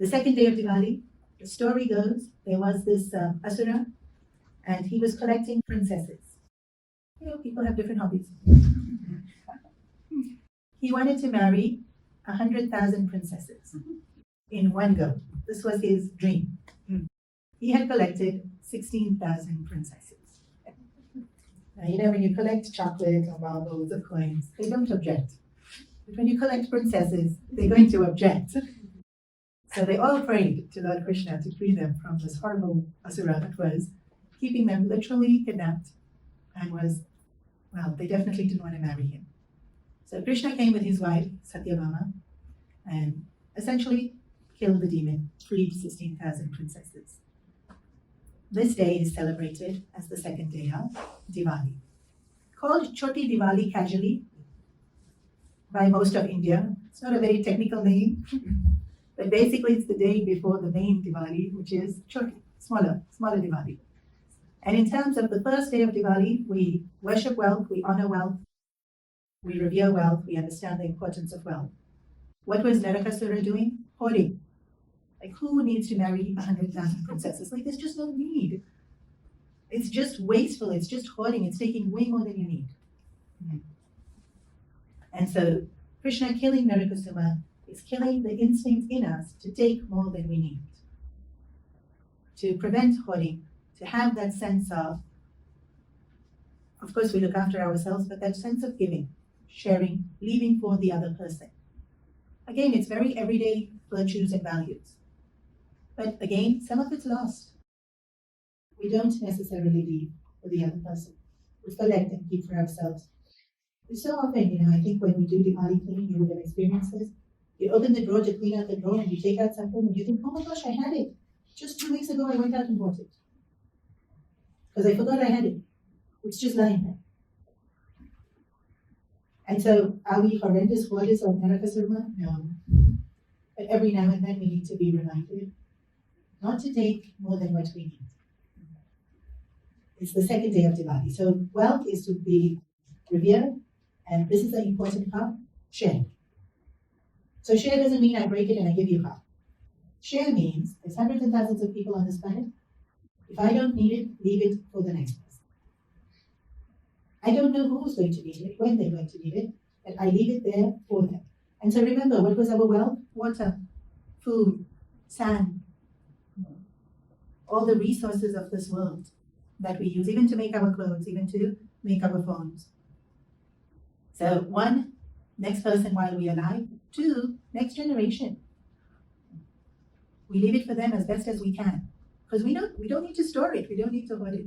The second day of Diwali, the story goes, there was this asura, and he was collecting princesses. You know, people have different hobbies. He wanted to marry 100,000 princesses in one go. This was his dream. He had collected 16,000 princesses. Now, you know, when you collect chocolate or marbles or coins, they don't object. But when you collect princesses, they're going to object. So they all prayed to Lord Krishna to free them from this horrible asura that was keeping them literally kidnapped and was, well, they definitely didn't want to marry him. So Krishna came with his wife, Satyabhama, and essentially killed the demon, freed 16,000 princesses. This day is celebrated as the second day of Diwali. Called Choti Diwali casually by most of India. It's not a very technical name, but basically it's the day before the main Diwali, which is Choti, smaller Diwali. And in terms of the first day of Diwali, we worship wealth, we honor wealth, we revere wealth, we understand the importance of wealth. What was Narakasura doing? Hoarding. Like, who needs to marry 100,000 princesses? Like, there's just no need. It's just wasteful, it's just hoarding, it's taking way more than you need. And so, Krishna killing Narakasura is killing the instinct in us to take more than we need. To prevent hoarding, to have that sense of course we look after ourselves, but that sense of giving, sharing, leaving for the other person. Again, it's very everyday virtues and values. But again, some of it's lost. We don't necessarily leave for the other person. We collect and keep for ourselves. It's so often, you know, I think when we do Diwali cleaning, you would have experienced this. You open the drawer to clean out the drawer and you take out something and you think, oh my gosh, I had it. Just 2 weeks ago I went out and bought it. Because I forgot I had it. It's just lying there. And so, are we horrendous hoarders of Narakasura? No. But every now and then we need to be reminded not to take more than what we need. It's the second day of Diwali. So wealth is to be revered, and this is the important part, share. So share doesn't mean I break it and I give you half. Share means there's hundreds and thousands of people on this planet. If I don't need it, leave it for the next person. I don't know who's going to need it, when they're going to need it, but I leave it there for them. And so remember, what was our wealth? Water, food, sand, all the resources of this world that we use, even to make our clothes, even to make our phones. So one, next person while we are alive. Two, next generation. We leave it for them as best as we can. Because we don't need to store it. We don't need to hoard it.